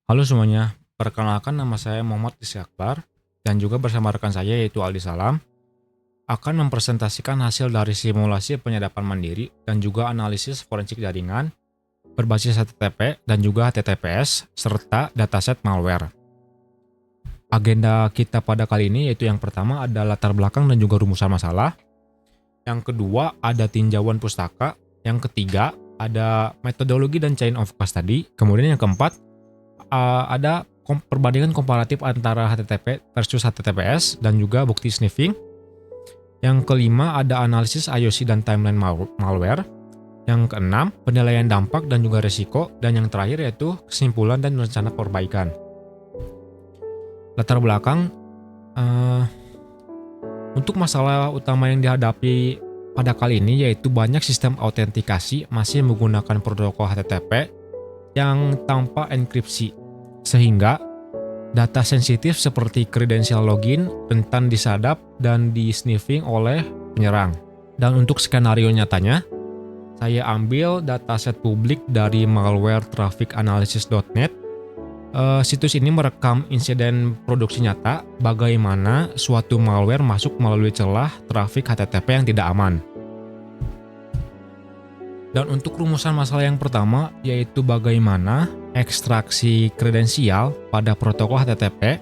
Halo semuanya, perkenalkan nama saya Muhammad Rizky Akbar dan juga bersama rekan saya yaitu Aldi Salam akan mempresentasikan hasil dari simulasi penyadapan mandiri dan juga analisis forensik jaringan berbasis HTTP dan juga HTTPS serta dataset malware. Agenda kita pada kali ini yaitu yang pertama ada latar belakang dan juga rumusan masalah, yang kedua ada tinjauan pustaka, yang ketiga ada metodologi dan chain of custody, kemudian yang keempat ada perbandingan komparatif antara HTTP versus HTTPS dan juga bukti sniffing. Yang kelima ada analisis IOC dan timeline malware. Yang keenam penilaian dampak dan juga resiko, dan yang terakhir yaitu kesimpulan dan rencana perbaikan. Latar belakang untuk masalah utama yang dihadapi pada kali ini yaitu banyak sistem autentikasi masih menggunakan protokol HTTP yang tanpa enkripsi, sehingga data sensitif seperti kredensial login rentan disadap dan di-sniffing oleh penyerang. Dan untuk skenario nyatanya, saya ambil dataset publik dari malwaretrafficanalysis.net. Situs ini merekam insiden produksi nyata bagaimana suatu malware masuk melalui celah trafik HTTP yang tidak aman. Dan untuk rumusan masalah yang pertama yaitu bagaimana ekstraksi kredensial pada protokol HTTP.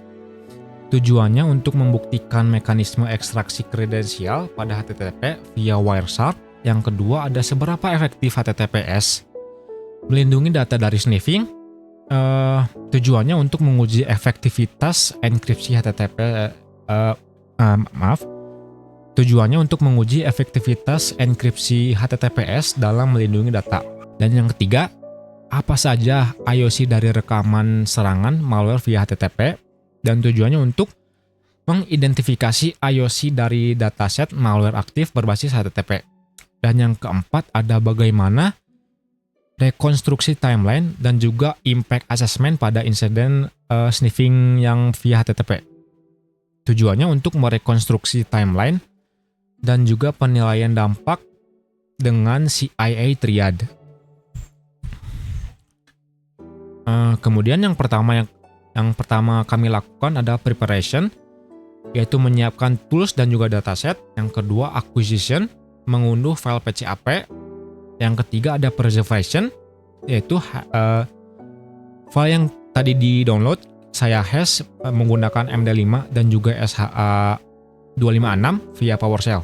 Tujuannya untuk membuktikan mekanisme ekstraksi kredensial pada HTTP via Wireshark. Yang kedua ada seberapa efektif HTTPS melindungi data dari sniffing. Tujuannya untuk menguji efektivitas enkripsi HTTP. Tujuannya untuk menguji efektivitas enkripsi HTTPS dalam melindungi data. Dan yang ketiga, apa saja IOC dari rekaman serangan malware via HTTP, dan tujuannya untuk mengidentifikasi IOC dari dataset malware aktif berbasis HTTP. Dan yang keempat ada bagaimana rekonstruksi timeline dan juga impact assessment pada insiden sniffing yang via HTTP. Tujuannya untuk merekonstruksi timeline dan juga penilaian dampak dengan CIA triad. Kemudian yang pertama kami lakukan ada preparation, yaitu menyiapkan tools dan juga dataset. Yang kedua acquisition, mengunduh file PCAP. Yang ketiga ada preservation, yaitu file yang tadi di-download saya hash menggunakan MD5 dan juga SHA-256 via PowerShell.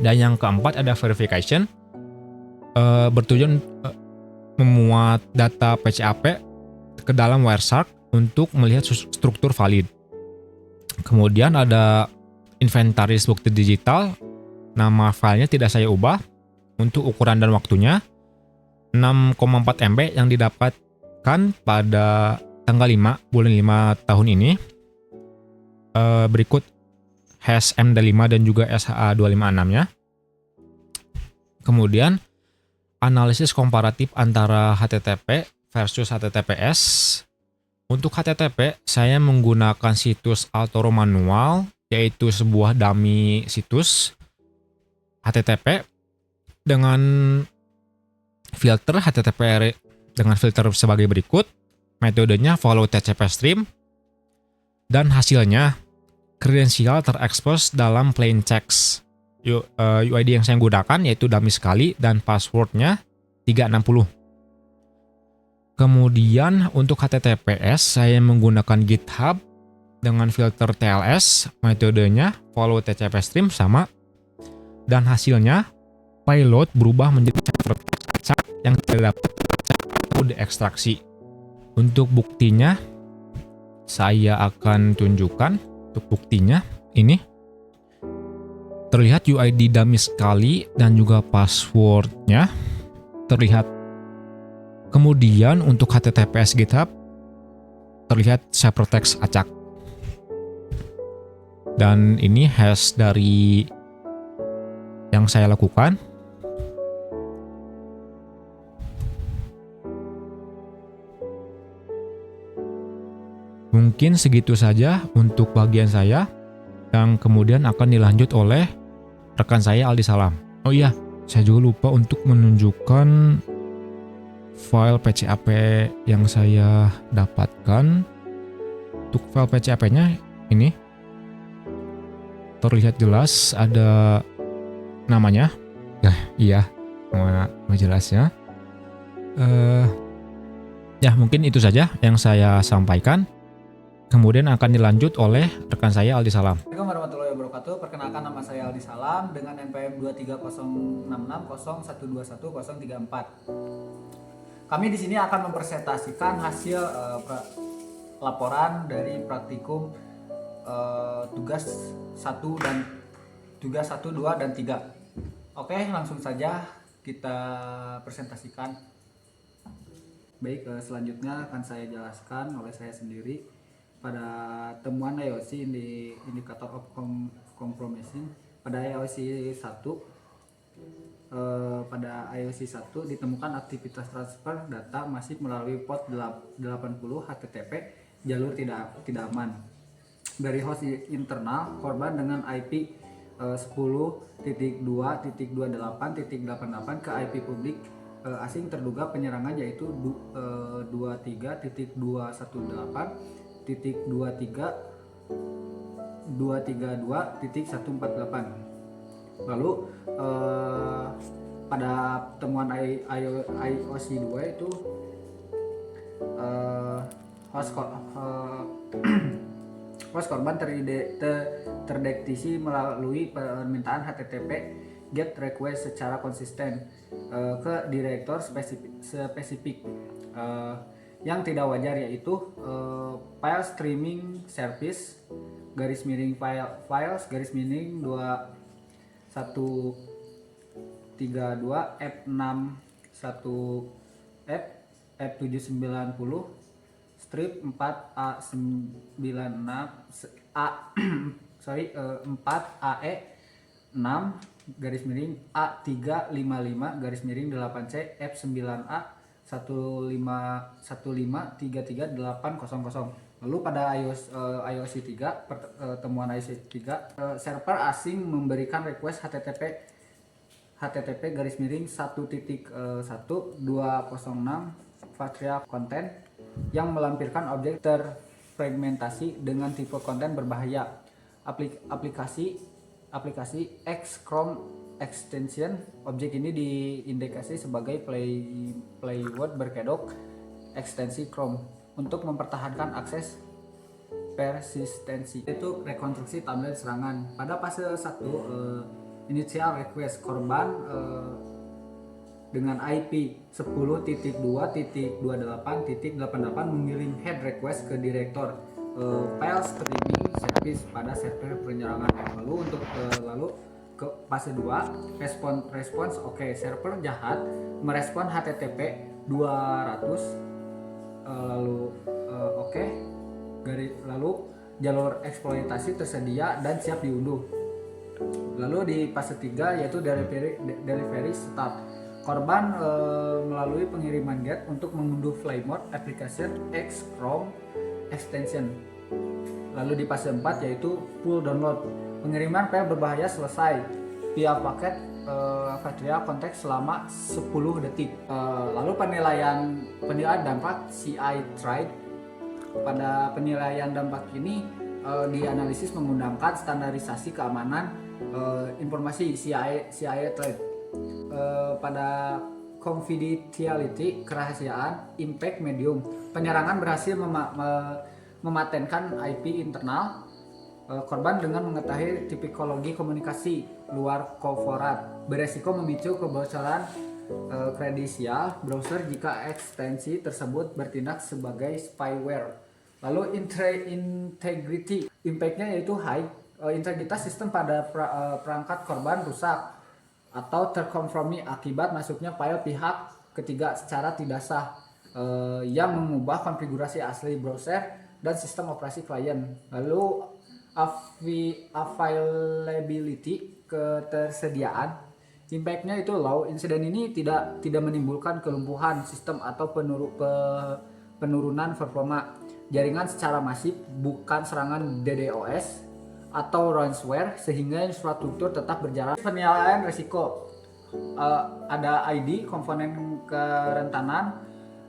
Dan yang keempat ada verification, bertujuan memuat data PCAP ke dalam Wireshark untuk melihat struktur valid. Kemudian ada inventaris bukti digital, nama filenya tidak saya ubah. Untuk ukuran dan waktunya 6,4 MB yang didapatkan pada tanggal 5 bulan 5 tahun ini. Berikut hash MD5 dan juga SHA-256-nya. Kemudian analisis komparatif antara HTTP versus HTTPS. Untuk HTTP saya menggunakan situs Altoro manual, yaitu sebuah dummy situs HTTP dengan filter HTTP dengan filter sebagai berikut. Metodenya follow TCP stream, dan hasilnya kredensial terekspos dalam plain text. UID yang saya gunakan yaitu dummy sekali dan passwordnya 360. Kemudian untuk HTTPS saya menggunakan GitHub dengan filter TLS, metodenya follow TCP stream sama, dan hasilnya payload berubah menjadi acak yang tidak dapat dilacak atau diekstraksi. Untuk buktinya saya akan tunjukkan. Untuk buktinya ini terlihat UID dummy sekali dan juga passwordnya terlihat. Kemudian untuk HTTPS GitHub terlihat ciphertext acak. Dan ini hash dari yang saya lakukan. Mungkin segitu saja untuk bagian saya, yang kemudian akan dilanjut oleh rekan saya Aldi Salam. Oh iya, saya juga lupa untuk menunjukkan file PCAP yang saya dapatkan. Untuk file PCAP-nya ini terlihat jelas ada namanya. Iya, nama jelasnya. Ya mungkin itu saja yang saya sampaikan. Kemudian akan dilanjut oleh rekan saya Aldi Salam. Assalamualaikum warahmatullahi wabarakatuh. Perkenalkan, nama saya Aldi Salam dengan NPM 23066012134. Kami di sini akan mempresentasikan hasil laporan dari praktikum tugas 1 dan tugas 1, 2 dan 3. Oke, langsung saja kita presentasikan. Baik, selanjutnya akan saya jelaskan oleh saya sendiri pada temuan IOC di Indicator of Compromising pada IOC 1. Pada IOC 1 ditemukan aktivitas transfer data masif melalui port 80 HTTP jalur tidak aman dari host internal korban dengan IP 10.2.28.88 ke IP publik asing terduga penyerangan, yaitu 23.232.148. Lalu pada temuan IOC 2 itu host korban terdeteksi melalui permintaan HTTP GET request secara konsisten ke direktur spesifik yang tidak wajar, yaitu file streaming service files _2132 F6 F790 strip 4AE 6 A355 F9A 151533800. Lalu pada IOC 3, temuan IOC 3, server asing memberikan request HTTP 1.1.206 Patria content yang melampirkan objek terfragmentasi dengan tipe konten berbahaya. Aplikasi X Chrome extension, objek ini diindikasi sebagai playword berkedok ekstensi Chrome untuk mempertahankan akses persistensi. Itu rekonstruksi timeline serangan. Pada fase 1, initial request korban dengan IP 10.2.28.88 mengirim head request ke direktur file streaming service pada server penyerangan. Lalu ke fase 2, respons oke. Server jahat merespon HTTP 200 oke. Lalu jalur eksploitasi tersedia dan siap diunduh. Lalu di fase 3 yaitu delivery start. Korban melalui pengiriman GET untuk mengunduh Flymode application X Chrome extension. Lalu di fase 4 yaitu full download. Pengiriman file berbahaya selesai via paket Patria konteks selama 10 detik. Lalu penilaian dampak CI tried. Pada penilaian dampak ini dianalisis menggunakan standarisasi keamanan informasi CIA threat. Pada confidentiality kerahasiaan impact medium, penyerangan berhasil mematenkan IP internal korban dengan mengetahui tipologi komunikasi luar korporat, beresiko memicu kebocoran kredensial browser jika ekstensi tersebut bertindak sebagai spyware. Lalu integrity impact-nya yaitu high, integritas sistem pada perangkat korban rusak atau terkompromi akibat masuknya file pihak ketiga secara tidak sah yang mengubah konfigurasi asli browser dan sistem operasi klien. Lalu availability, ketersediaan, impact-nya itu low. Insiden ini tidak menimbulkan kelumpuhan sistem atau penurunan performa jaringan secara masif, bukan serangan DDoS atau ransomware, sehingga infrastruktur tetap berjalan. Penilaian risiko, ada ID komponen kerentanan,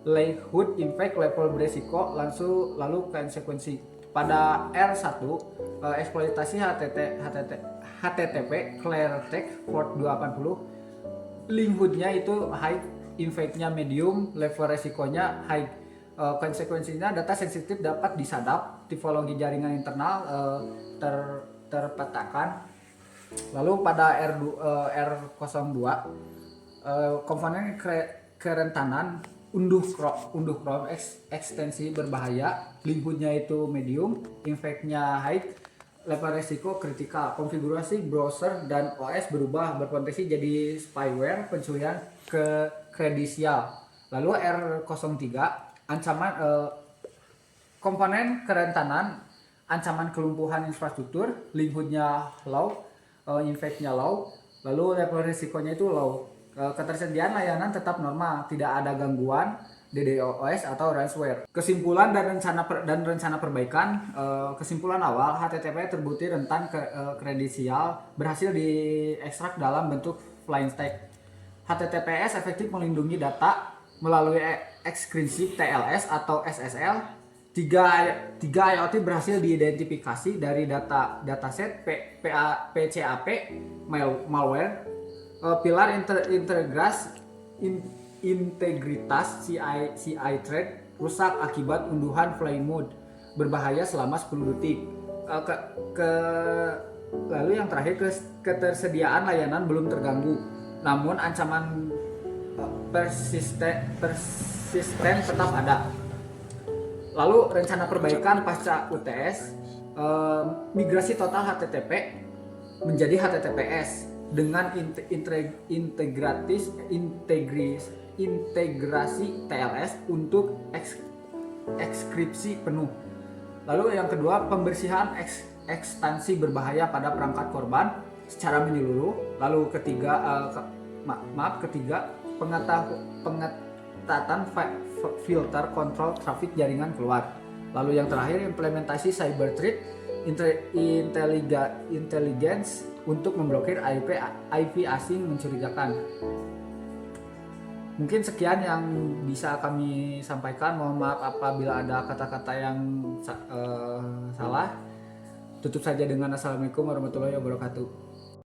likelihood, impact, level beresiko, lalu konsekuensi. Pada R1 eksploitasi HTTP Clear Text Port 280, likelihoodnya itu high, impactnya medium, level resikonya high. Konsekuensinya data sensitif dapat disadap, tipologi jaringan internal terpetakan. Lalu pada R02 komponen kerentanan unduh Chrome ekstensi berbahaya, likelihoodnya itu medium, impactnya high, level resiko kritikal. Konfigurasi browser dan OS berubah, berpotensi jadi spyware, pencurian kredensial. Lalu R03 ancaman komponen kerentanan, ancaman kelumpuhan infrastruktur, likelihoodnya low, impactnya low, lalu level risikonya itu low. Ketersediaan layanan tetap normal, tidak ada gangguan DDoS atau ransomware. Kesimpulan dan rencana perbaikan. Kesimpulan awal, HTTP terbukti rentan kredensial, berhasil diekstrak dalam bentuk plain text. HTTPS efektif melindungi data melalui ekskripsi TLS atau SSL. Tiga IoT berhasil diidentifikasi dari dataset PCAP malware. Pilar integritas CI thread rusak akibat unduhan flying mode, berbahaya selama 10 detik. Lalu yang terakhir, ketersediaan layanan belum terganggu, namun ancaman persisten tetap ada. Lalu rencana perbaikan pasca UTS, migrasi total HTTP menjadi HTTPS dengan integrasi TLS untuk ekskripsi penuh. Lalu yang kedua, pembersihan ekstansi berbahaya pada perangkat korban secara menyeluruh. Lalu ketiga, pengetatan filter kontrol trafik jaringan keluar. Lalu yang terakhir, implementasi cyber threat intelligence untuk memblokir IP asing mencurigakan. Mungkin sekian yang bisa kami sampaikan. Mohon maaf apabila ada kata-kata yang salah. Tutup saja dengan Assalamualaikum warahmatullahi wabarakatuh.